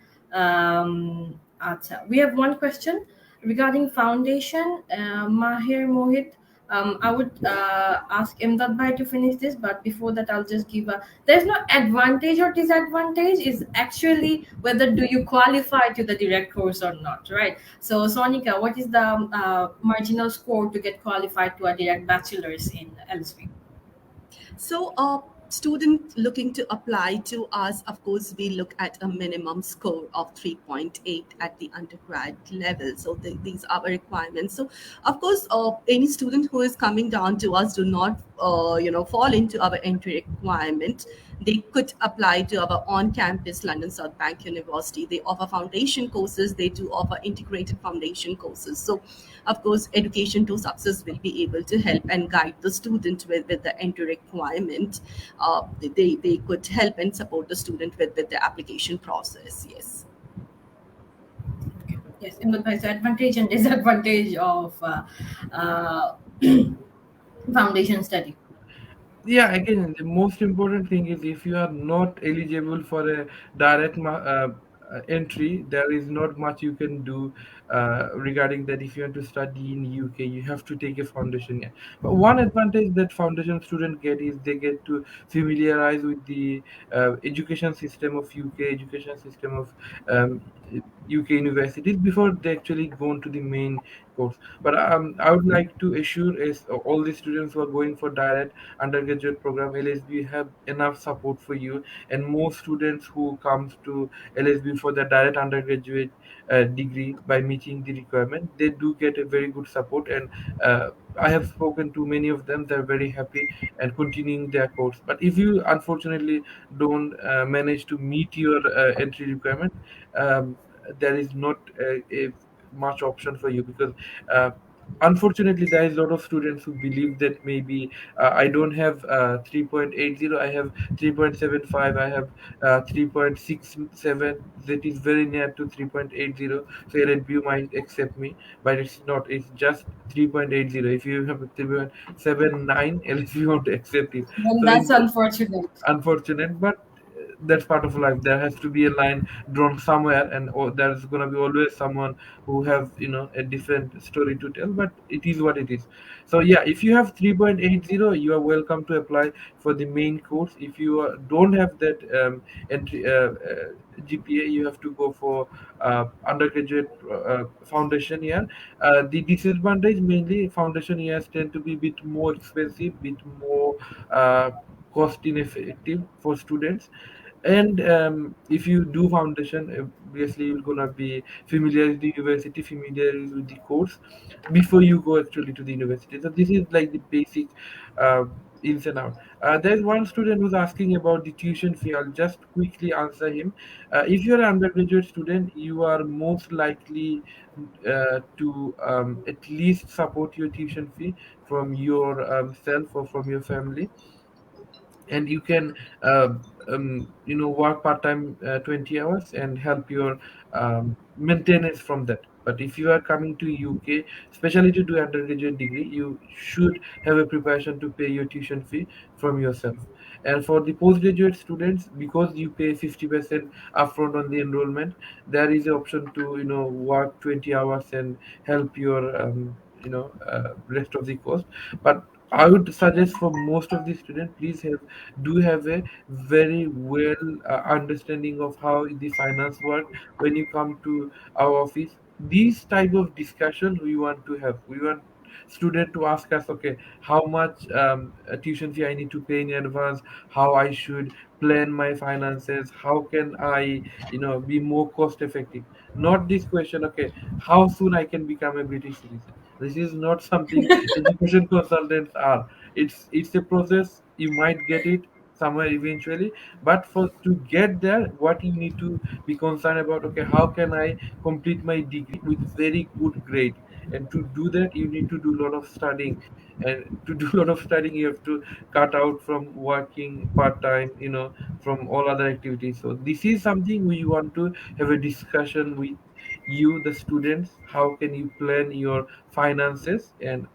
We have one question regarding foundation. Mahir Mohit. I would ask Amdadul to finish this, but before that, I'll just give a. There's no advantage or disadvantage. Is actually whether do you qualify to the direct course or not, right? So, Sonika, what is the marginal score to get qualified to a direct bachelor's in LSB? So a student looking to apply to us, of course, we look at a minimum score of 3.8 at the undergrad level. So these are our requirements. So of course, any student who is coming down to us do not, fall into our entry requirement. They could apply to our on-campus London South Bank University. They offer foundation courses. They do offer integrated foundation courses. So of course, education to success will be able to help and guide the student with the entry requirement. They could help and support the student with the application process. Yes. Yes, in the advantage and disadvantage of foundation study. Yeah, again, the most important thing is if you are not eligible for a direct entry, there is not much you can do regarding that. If you want to study in UK, you have to take a foundation year. But one advantage that foundation students get is they get to familiarize with the education system of UK, education system of UK universities before they actually go into the main course. But I would like to assure is all the students who are going for direct undergraduate program, LSB have enough support for you, and most students who comes to LSB for the direct undergraduate degree by meeting the requirement, they do get a very good support. And I have spoken to many of them. They're very happy and continuing their course. But if you unfortunately don't manage to meet your entry requirement, um, there is not a much option for you, because unfortunately there is a lot of students who believe that maybe I don't have 3.80, I have 3.75, I have 3.67, that is very near to 3.80, so LSBU might accept me, but it's not, it's just 3.80. If you have 3.79, LSBU won't accept it. Then So that's it's unfortunate. unfortunate, but that's part of life. There has to be a line drawn somewhere, and there's gonna be always someone who have a different story to tell. But it is what it is. So yeah, if you have 3.80, you are welcome to apply for the main course. If you don't have that entry GPA, you have to go for undergraduate foundation year. The disadvantage, mainly foundation years tend to be a bit more expensive, bit more cost ineffective for students. And if you do foundation, obviously you're gonna be familiar with the university, familiar with the course before you go actually to the university. So this is like the basic uh, ins and out. There's one student who's asking about the tuition fee. I'll just quickly answer him. If you're an undergraduate student, you are most likely to at least support your tuition fee from your self or from your family, and you can work part time 20 hours and help your maintenance from that. But if you are coming to UK especially to do undergraduate degree, you should have a preparation to pay your tuition fee from yourself. And for the postgraduate students, because you pay 50% upfront on the enrollment, there is an option to work 20 hours and help your rest of the cost. But I would suggest for most of the students, please have a very well understanding of how the finance work when you come to our office. These type of discussion we want to have. We want student to ask us, okay, how much tuition fee I need to pay in advance, how I should plan my finances, how can I be more cost effective. Not this question, okay, how soon I can become a British citizen. This is not something education consultants are. It's a process. You might get it somewhere eventually, but for to get there, what you need to be concerned about, okay, how can I complete my degree with very good grade? And to do that, you need to do a lot of studying. And to do a lot of studying, you have to cut out from working part-time, from all other activities. So this is something we want to have a discussion with you, the students. How can you plan your finances, and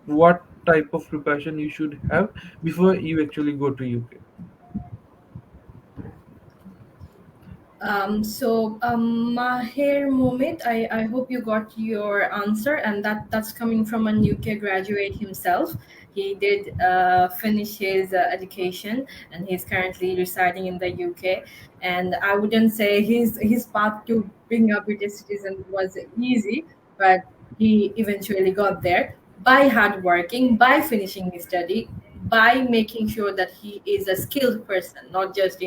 what type of preparation you should have before you actually go to UK? Mahir Momit, I hope you got your answer, and that's coming from an UK graduate himself. He did finish his education, and he's currently residing in the UK. And I wouldn't say his path to being a British citizen was easy, but he eventually got there by hard working, by finishing his study, by making sure that he is a skilled person, not just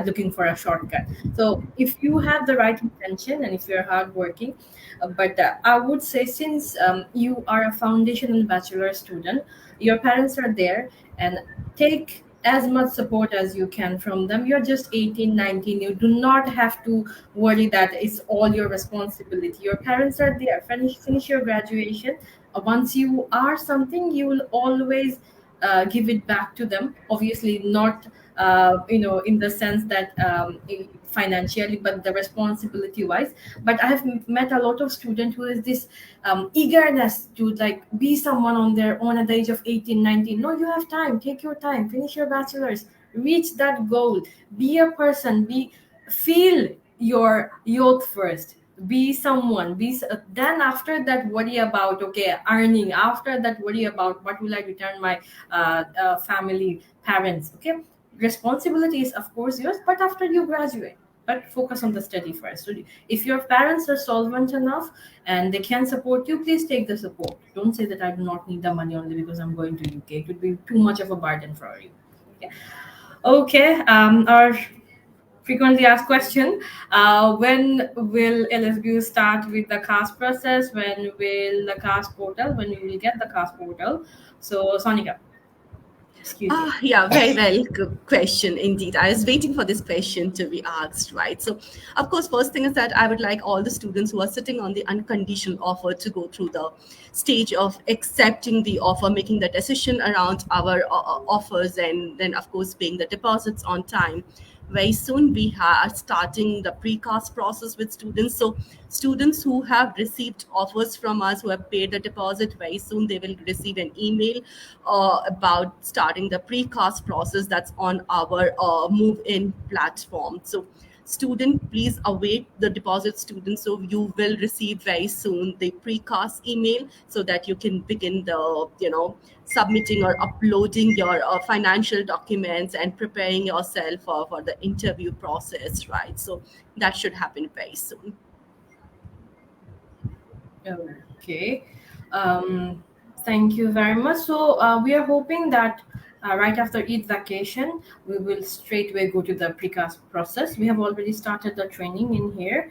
looking for a shortcut. So if you have the right intention and if you're hardworking, but I would say, since you are a foundation and bachelor student, your parents are there, and take as much support as you can from them. You're just 18, 19. You do not have to worry that it's all your responsibility. Your parents are there. Finish your graduation. Once you are something, you will always give it back to them. Obviously not in the sense that financially, but the responsibility wise. But I have met a lot of students who is this eagerness to like be someone on their own at the age of 18, 19. No, you have time. Take your time. Finish your bachelor's. Reach that goal. Be a person. Feel your youth first. Be someone. Then after that, worry about earning. After that, worry about what will I return my family, parents. Okay, responsibility is of course yours, but after you graduate, but focus on the study first. So if your parents are solvent enough and they can support you, please take the support. Don't say that I do not need the money only because I'm going to UK. It would be too much of a burden for you. Okay. Our frequently asked question: when will LSBU start with the CAS process? When will the CAS portal? When we will get the CAS portal? So Sonika. Excuse me. Yeah, very well. Good question indeed. I was waiting for this question to be asked, right? So, of course, first thing is that I would like all the students who are sitting on the unconditional offer to go through the stage of accepting the offer, making the decision around our offers, and then, of course, paying the deposits on time. Very soon we are starting the precast process with students. So students who have received offers from us, who have paid the deposit, very soon they will receive an email about starting the precast process that's on our move-in platform. So student, please await the deposit, students. So you will receive very soon the precast email so that you can begin the submitting or uploading your financial documents and preparing yourself for the interview process, right? So that should happen very soon. Okay. Thank you very much. So we are hoping that right after Eid vacation, we will straightway go to the precast process. We have already started the training in here.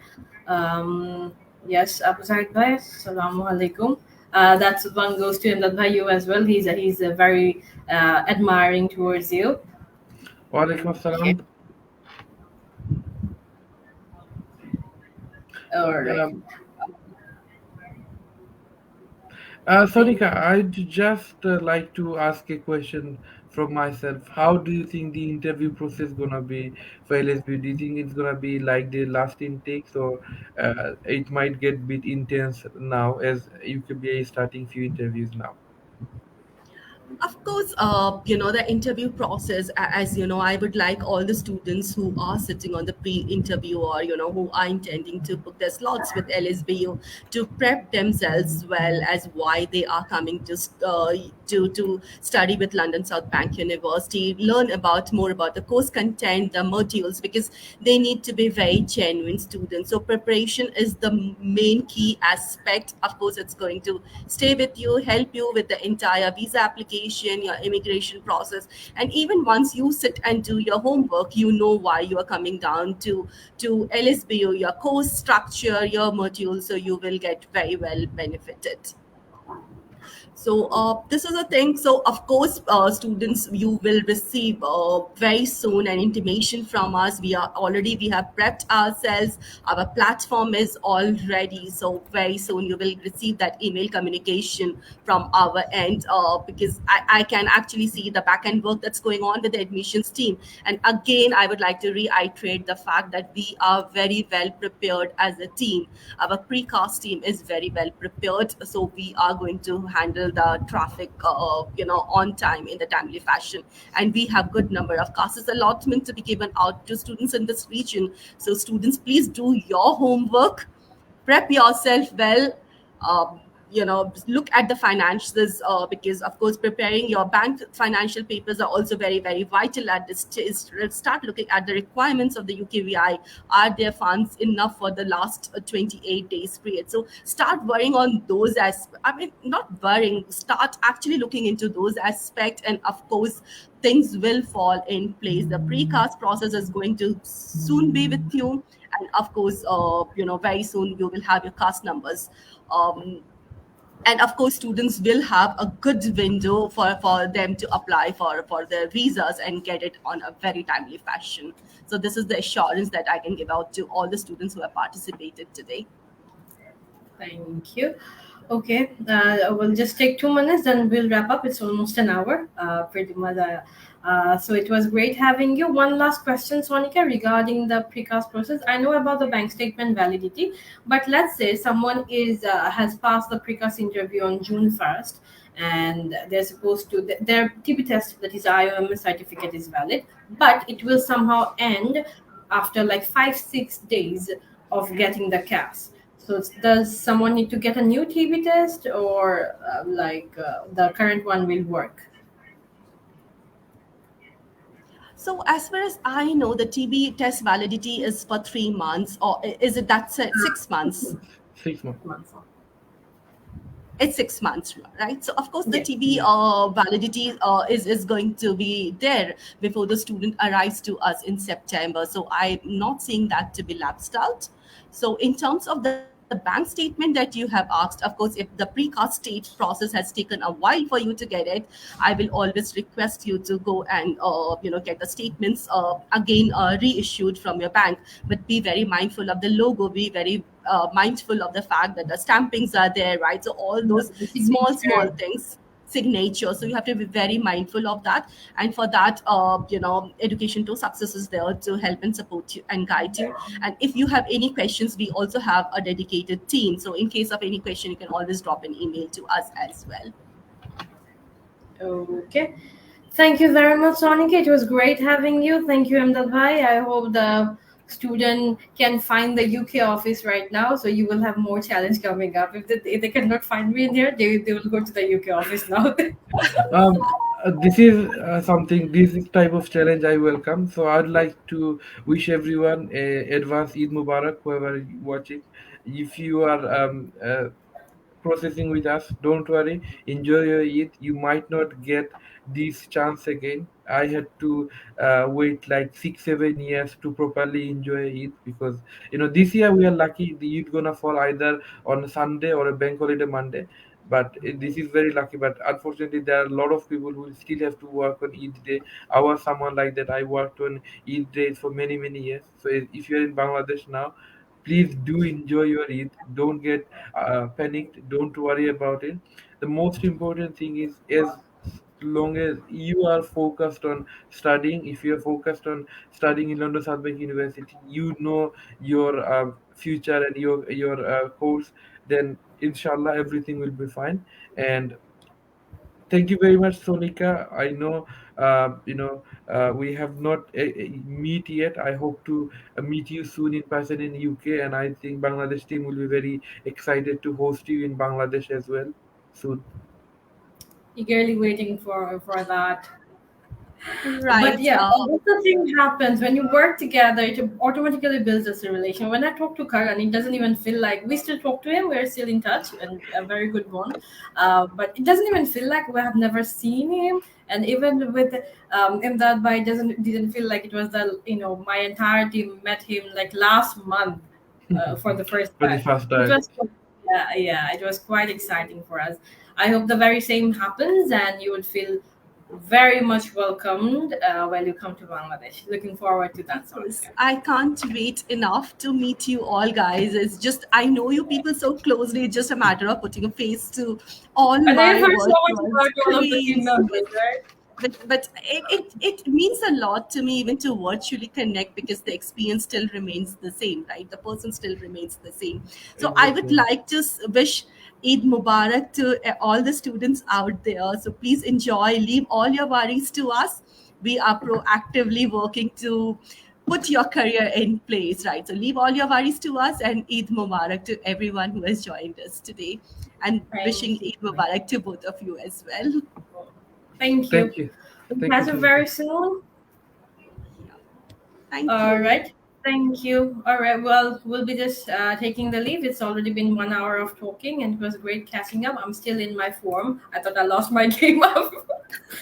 Yes, Abu Zaid Bhai, Assalamu alaikum. That's one goes to Amdadul you as well. He's a very admiring towards you. Walaikum assalam. All right. Sonika, I'd just like to ask a question from myself. How do you think the interview process gonna be for LSB? Do you think it's gonna be like the last intakes, or it might get a bit intense now as UKBA is starting few interviews now? Of course, the interview process, as you know, I would like all the students who are sitting on the pre-interview, or, who are intending to book their slots with LSBU, to prep themselves well as why they are coming to study with London South Bank University, learn about more about the course content, the modules, because they need to be very genuine students. So preparation is the main key aspect. Of course, it's going to stay with you, help you with the entire visa application, your immigration process. And even once you sit and do your homework, you know why you are coming down to LSBU, your course structure, your modules, so you will get very well benefited. So this is a thing. So of course, students, you will receive very soon an intimation from us. We have prepped ourselves. Our platform is all ready. So very soon you will receive that email communication from our end, because I can actually see the back end work that's going on with the admissions team. And again, I would like to reiterate the fact that we are very well prepared as a team. Our precast team is very well prepared. So we are going to handle the traffic, on time, in the timely fashion. And we have good number of classes allotment to be given out to students in this region. So students, please do your homework, prep yourself well. Look at the finances, because of course preparing your bank financial papers are also very, very vital at this stage. Start looking at the requirements of the UKVI. Are there funds enough for the last 28 days period? So start worrying on those not worrying, start actually looking into those aspects, and of course things will fall in place. The precast process is going to soon be with you, and of course, very soon you will have your cast numbers. And of course, students will have a good window for them to apply for their visas and get it on a very timely fashion. So this is the assurance that I can give out to all the students who have participated today. Thank you. Okay, we'll just take 2 minutes, then we'll wrap up. It's almost an hour, pretty much. So it was great having you. One last question, Sonika, regarding the precast process. I know about the bank statement validity, but let's say someone has passed the precast interview on June 1st, and they're supposed to, their TB test, that is IOMS certificate, is valid, but it will somehow end after like 5-6 days of getting the CAS. So does someone need to get a new TB test, or the current one will work? So as far as I know, the TB test validity is for 3 months, or is it that's 6 months? 6 months. It's 6 months, right? So of course the TB validity is going to be there before the student arrives to us in September. So I'm not seeing that to be lapsed out. So in terms of the bank statement that you have asked, of course, if the precast state process has taken a while for you to get it, I will always request you to go and get the statements again reissued from your bank. But be very mindful of the logo, be very mindful of the fact that the stampings are there, right? So all those small things, signature, so you have to be very mindful of that. And for that, Education to Success is there to help and support you and guide you. And if you have any questions, we also have a dedicated team, so in case of any question, you can always drop an email to us as well. Okay, thank you very much, Sonika. It was great having you. Thank you, Amdadul. I hope the student can find the UK office right now, so you will have more challenge coming up. If they cannot find me in here, they will go to the UK office now. This is something, this type of challenge I welcome. So I'd like to wish everyone a advance Eid Mubarak, whoever is watching. If you are processing with us, don't worry, enjoy your Eid. You might not get this chance again. I had to wait like 6-7 years to properly enjoy Eid, because this year we are lucky the Eid gonna fall either on a Sunday or a bank holiday Monday. But this is very lucky. But unfortunately, there are a lot of people who still have to work on Eid day. I was someone like that. I worked on Eid days for many years. So if you're in Bangladesh now, please do enjoy your Eid. Don't get panicked. Don't worry about it. The most important thing is, as long as you are focused on studying, if you are focused on studying in London South Bank University, you know your future and your course, then inshallah everything will be fine. And thank you very much, Sonika. I know, we have not meet yet. I hope to meet you soon in person in UK, and I think Bangladesh team will be very excited to host you in Bangladesh as well soon. Eagerly waiting for that. But Right. yeah, that's the thing happens when you work together. It automatically builds us a relation. When I talk to Karan, it doesn't even feel like we still talk to him. We're still in touch and a very good bond. But it doesn't even feel like we have never seen him. And even with Imdad didn't feel like it was my entire team met him like last month for the first For the time. first It time. was yeah, it was quite exciting for us. I hope the very same happens and you would feel very much welcomed when you come to Bangladesh. Looking forward to that, Yes, Sonika. I can't wait enough to meet you all, guys. It's just, I know you people so closely. It's just a matter of putting a face to all And I've my heard so much virtual about all of the team screens. members, right? But it means a lot to me even to virtually connect, because the experience still remains the same, right? The person still remains the same. So I would Exactly. like to wish Eid Mubarak to all the students out there. So please enjoy, leave all your worries to us. We are proactively working to put your career in place, right? So leave all your worries to us, and Eid Mubarak to everyone who has joined us today, and wishing Thank you. Eid Mubarak to both of you as well. Thank you. Thank you. We'll Thank you, catch up Sonika. very soon. Thank All you. right. Thank you. All right. Well, we'll be just taking the leave. It's already been 1 hour of talking, and it was great catching up. I'm still in my form. I thought I lost my game up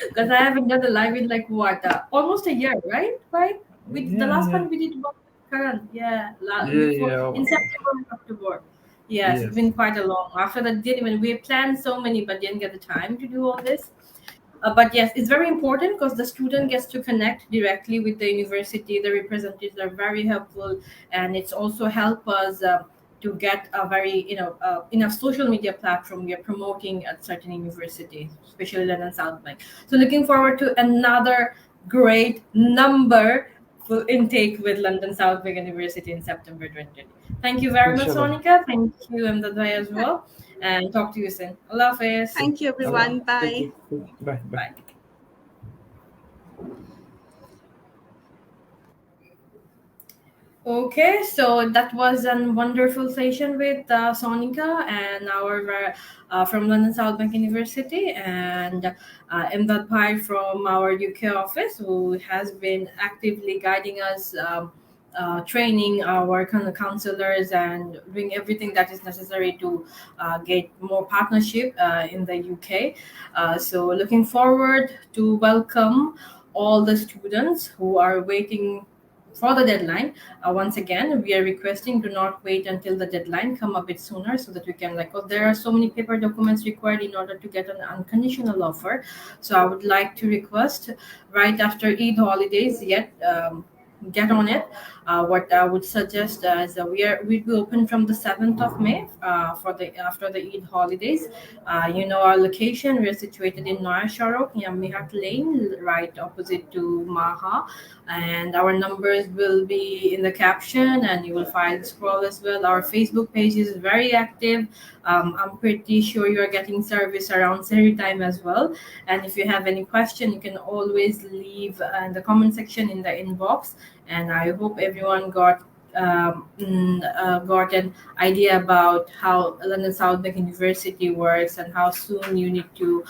because I haven't done the live in like what, almost a year, right? Right. The last Yeah. one we did was Karan. Yeah. Before Yeah. in September and October. Yes, it's Yes. been quite a long. After that, didn't even we planned so many, but didn't get the time to do all this. But yes, it's very important because the student gets to connect directly with the university. The representatives are very helpful, and it's also help us to get a very in a social media platform we are promoting at certain universities, especially London South Bank. So looking forward to another great number for intake with London South Bank University in September 2020. Thank you very much, Inshallah. Sonika. Thank you, Amdadul, as well. And talk to you soon. Allah Hafiz. Thank you, Allah. everyone. Thank Bye. you. Bye. Bye. Bye. Okay, so that was a wonderful session with Sonika and our from London South Bank University, and Imdad Bhai from our UK office, who has been actively guiding us, training our counselors, and doing everything that is necessary to get more partnership in the UK. So looking forward to welcome all the students who are waiting for the deadline. Once again, we are requesting to not wait until the deadline, come a bit sooner so that we can because there are so many paper documents required in order to get an unconditional offer. So I would like to request right after Eid holidays, yet get on it. What I would suggest is we'd be open from the 7th of May for the after the Eid holidays. Our location, we're situated in Noya Sharok, near Mihat Lane, right opposite to Maha, and our numbers will be in the caption, and you will find scroll as well. Our Facebook page is very active. I'm pretty sure you are getting service around Sehri time as well. And if you have any question, you can always leave in the comment section in the inbox. And I hope everyone got an idea about how London South Bank University works and how soon you need to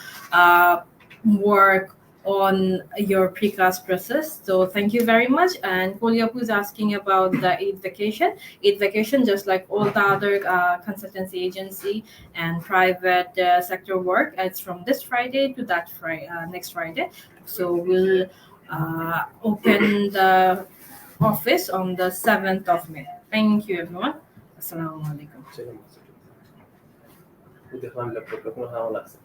work on your precast process. So thank you very much. And Polyapu is asking about the Eid vacation. Eid vacation, just like all the other consultancy agency and private sector work, it's from this Friday to that next Friday. So we'll open the office on the 7th of May. Thank you, everyone. Assalamu alaikum. গোটেইখন laptop এখন হাও লাগছে